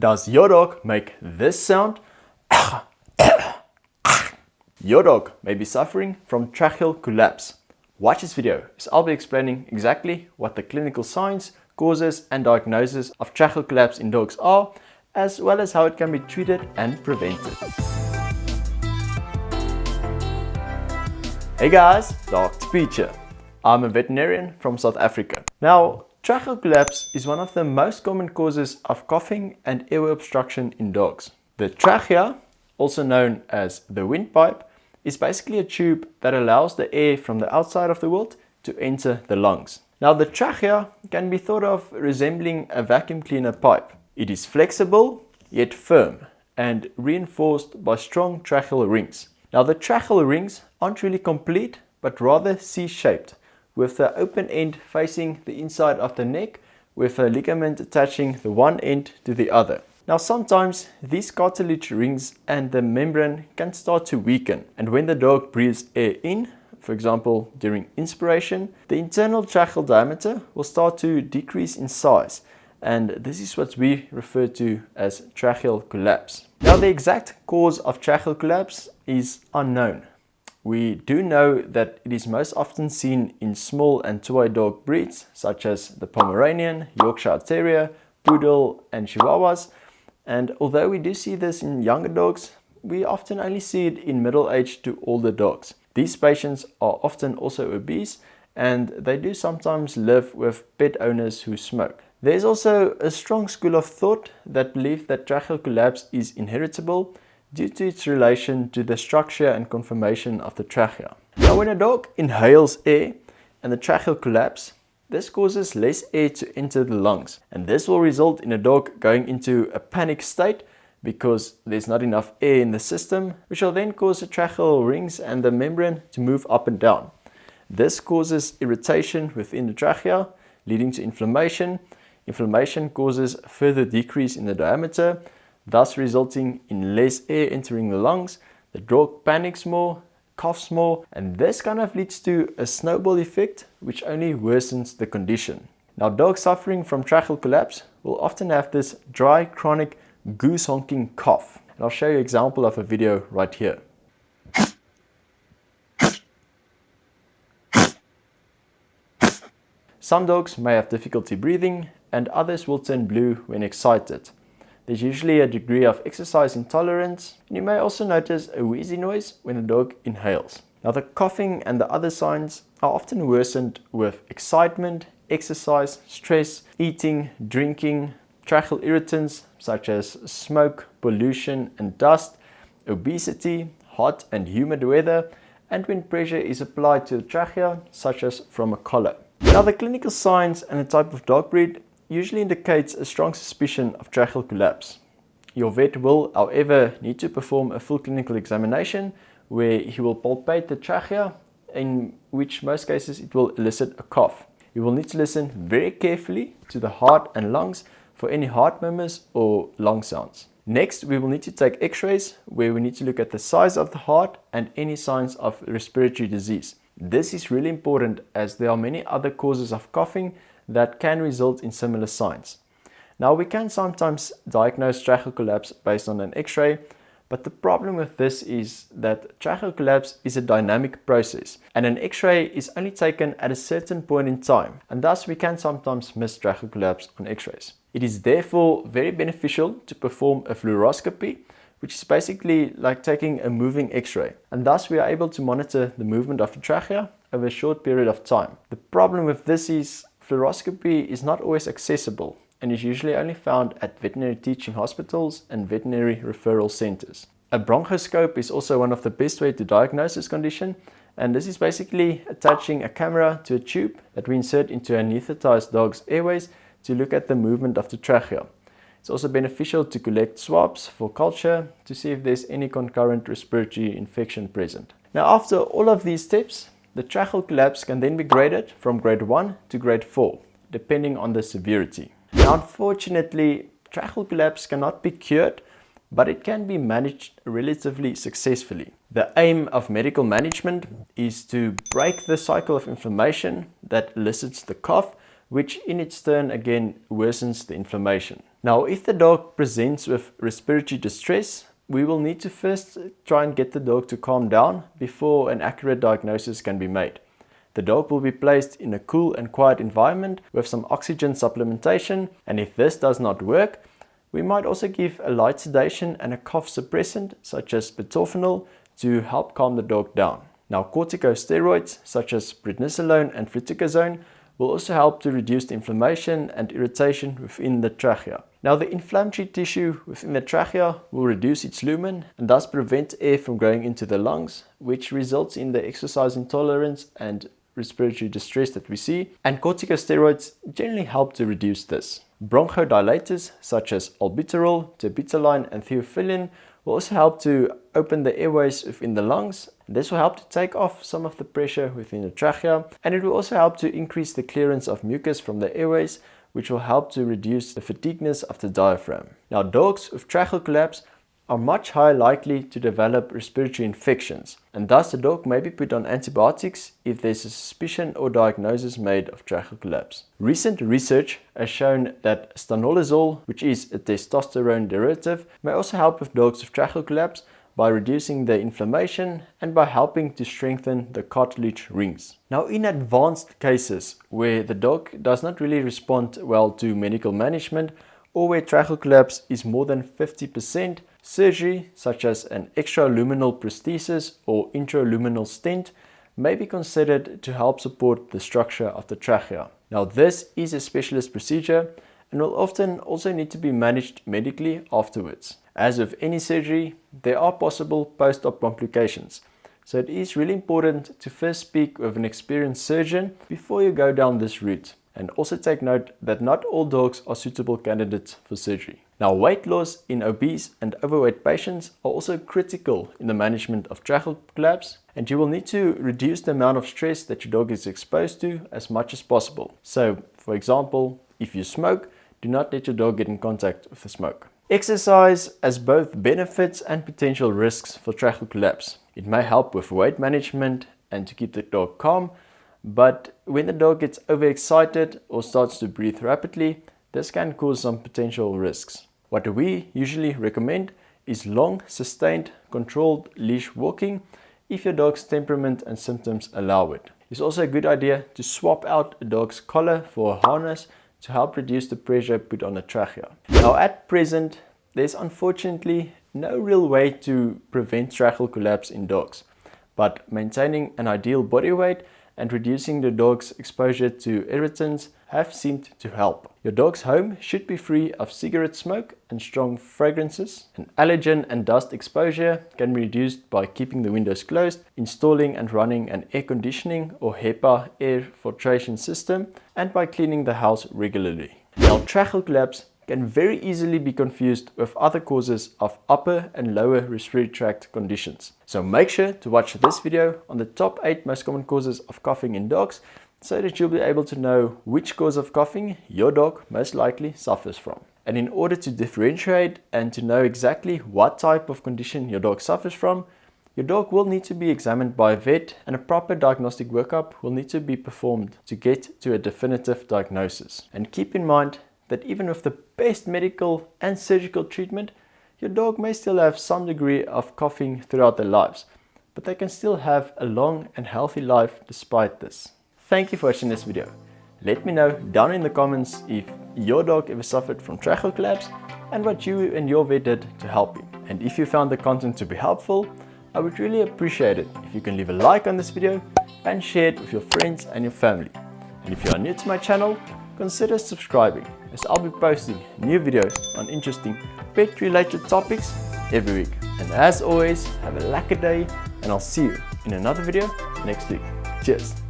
Does your dog make this sound? Your dog may be suffering from tracheal collapse. Watch this video as I'll be explaining exactly what the clinical signs, causes and diagnosis of tracheal collapse in dogs are, as well as how it can be treated and prevented. Hey guys, Dogtorpete here. I'm a veterinarian from South Africa. Now, tracheal collapse is one of the most common causes of coughing and airway obstruction in dogs. The trachea, also known as the windpipe, is basically a tube that allows the air from the outside of the world to enter the lungs. Now, the trachea can be thought of resembling a vacuum cleaner pipe. It is flexible yet firm and reinforced by strong tracheal rings. Now, the tracheal rings aren't really complete but rather C-shaped, with the open end facing the inside of the neck with a ligament attaching the one end to the other. Now, sometimes these cartilage rings and the membrane can start to weaken, and when the dog breathes air in, for example during inspiration, the internal tracheal diameter will start to decrease in size, and this is what we refer to as tracheal collapse. Now, the exact cause of tracheal collapse is unknown. We do know that it is most often seen in small and toy dog breeds such as the Pomeranian, Yorkshire Terrier, Poodle and Chihuahuas, and although we do see this in younger dogs, we often only see it in middle-aged to older dogs. These patients are often also obese, and they do sometimes live with pet owners who smoke. There's also a strong school of thought that believe that tracheal collapse is inheritable due to its relation to the structure and conformation of the trachea. Now, when a dog inhales air and the tracheal collapse, this causes less air to enter the lungs, and this will result in a dog going into a panic state because there's not enough air in the system, which will then cause the tracheal rings and the membrane to move up and down. This causes irritation within the trachea, leading to inflammation. Inflammation causes a further decrease in the diameter, thus resulting in less air entering the lungs. The dog panics more, coughs more, and this kind of leads to a snowball effect which only worsens the condition. Now, dogs suffering from tracheal collapse will often have this dry, chronic, goose honking cough. And I'll show you an example of a video right here. Some dogs may have difficulty breathing and others will turn blue when excited. There's usually a degree of exercise intolerance, and you may also notice a wheezy noise when the dog inhales. Now, the coughing and the other signs are often worsened with excitement, exercise, stress, eating, drinking, tracheal irritants such as smoke, pollution and dust, obesity, hot and humid weather, and when pressure is applied to the trachea, such as from a collar. Now, the clinical signs and the type of dog breed usually indicates a strong suspicion of tracheal collapse. Your vet will, however, need to perform a full clinical examination where he will palpate the trachea, in which most cases it will elicit a cough. You will need to listen very carefully to the heart and lungs for any heart murmurs or lung sounds. Next, we will need to take x-rays where we need to look at the size of the heart and any signs of respiratory disease. This is really important as there are many other causes of coughing that can result in similar signs. Now, we can sometimes diagnose tracheal collapse based on an x-ray, but the problem with this is that tracheal collapse is a dynamic process and an x-ray is only taken at a certain point in time, and thus we can sometimes miss tracheal collapse on x-rays. It is therefore very beneficial to perform a fluoroscopy, which is basically like taking a moving x-ray, and thus we are able to monitor the movement of the trachea over a short period of time. The problem with this is fluoroscopy is not always accessible and is usually only found at veterinary teaching hospitals and veterinary referral centers. A bronchoscope is also one of the best ways to diagnose this condition, and this is basically attaching a camera to a tube that we insert into an anesthetized dog's airways to look at the movement of the trachea. It's also beneficial to collect swabs for culture to see if there's any concurrent respiratory infection present. Now, after all of these steps, the tracheal collapse can then be graded from grade 1 to grade 4, depending on the severity. Now, unfortunately, tracheal collapse cannot be cured, but it can be managed relatively successfully. The aim of medical management is to break the cycle of inflammation that elicits the cough, which in its turn again worsens the inflammation. Now, if the dog presents with respiratory distress, we will need to first try and get the dog to calm down before an accurate diagnosis can be made. The dog will be placed in a cool and quiet environment with some oxygen supplementation, and if this does not work, we might also give a light sedation and a cough suppressant such as butorphanol to help calm the dog down. Now, corticosteroids such as prednisolone and fluticasone will also help to reduce the inflammation and irritation within the trachea. Now, the inflammatory tissue within the trachea will reduce its lumen and thus prevent air from going into the lungs, which results in the exercise intolerance and respiratory distress that we see, and corticosteroids generally help to reduce this. Bronchodilators such as albuterol, terbutaline and theophylline will also help to open the airways within the lungs. This will help to take off some of the pressure within the trachea, and it will also help to increase the clearance of mucus from the airways, which will help to reduce the fatigueness of the diaphragm. Now, dogs with tracheal collapse are much higher likely to develop respiratory infections, and thus the dog may be put on antibiotics if there's a suspicion or diagnosis made of tracheal collapse. Recent research has shown that stanolizol, which is a testosterone derivative, may also help with dogs with tracheal collapse by reducing the inflammation and by helping to strengthen the cartilage rings. Now, in advanced cases where the dog does not really respond well to medical management, or where tracheal collapse is more than 50%, surgery such as an extraluminal prosthesis or intraluminal stent may be considered to help support the structure of the trachea. Now, this is a specialist procedure and will often also need to be managed medically afterwards. As with any surgery, there are possible post-op complications, so it is really important to first speak with an experienced surgeon before you go down this route. And also take note that not all dogs are suitable candidates for surgery. Now, weight loss in obese and overweight patients are also critical in the management of tracheal collapse, and you will need to reduce the amount of stress that your dog is exposed to as much as possible. So, for example, if you smoke, do not let your dog get in contact with the smoke. Exercise has both benefits and potential risks for tracheal collapse. It may help with weight management and to keep the dog calm, but when the dog gets overexcited or starts to breathe rapidly, this can cause some potential risks. What we usually recommend is long, sustained, controlled leash walking if your dog's temperament and symptoms allow it. It's also a good idea to swap out a dog's collar for a harness to help reduce the pressure put on the trachea. Now, at present, there's unfortunately no real way to prevent tracheal collapse in dogs, but maintaining an ideal body weight and reducing the dog's exposure to irritants have seemed to help. Your dog's home should be free of cigarette smoke and strong fragrances. And allergen and dust exposure can be reduced by keeping the windows closed, installing and running an air conditioning or HEPA air filtration system, and by cleaning the house regularly. Now, tracheal collapse can very easily be confused with other causes of upper and lower respiratory tract conditions. So make sure to watch this video on the top 8 most common causes of coughing in dogs, so that you'll be able to know which cause of coughing your dog most likely suffers from. And in order to differentiate and to know exactly what type of condition your dog suffers from, your dog will need to be examined by a vet, and a proper diagnostic workup will need to be performed to get to a definitive diagnosis. And keep in mind that even with the best medical and surgical treatment, your dog may still have some degree of coughing throughout their lives, but they can still have a long and healthy life despite this. Thank you for watching this video. Let me know down in the comments if your dog ever suffered from tracheal collapse and what you and your vet did to help you. And if you found the content to be helpful, I would really appreciate it if you can leave a like on this video and share it with your friends and your family. And if you are new to my channel, consider subscribing, as I'll be posting new videos on interesting pet related topics every week. And as always, have a lekker day, and I'll see you in another video next week. Cheers!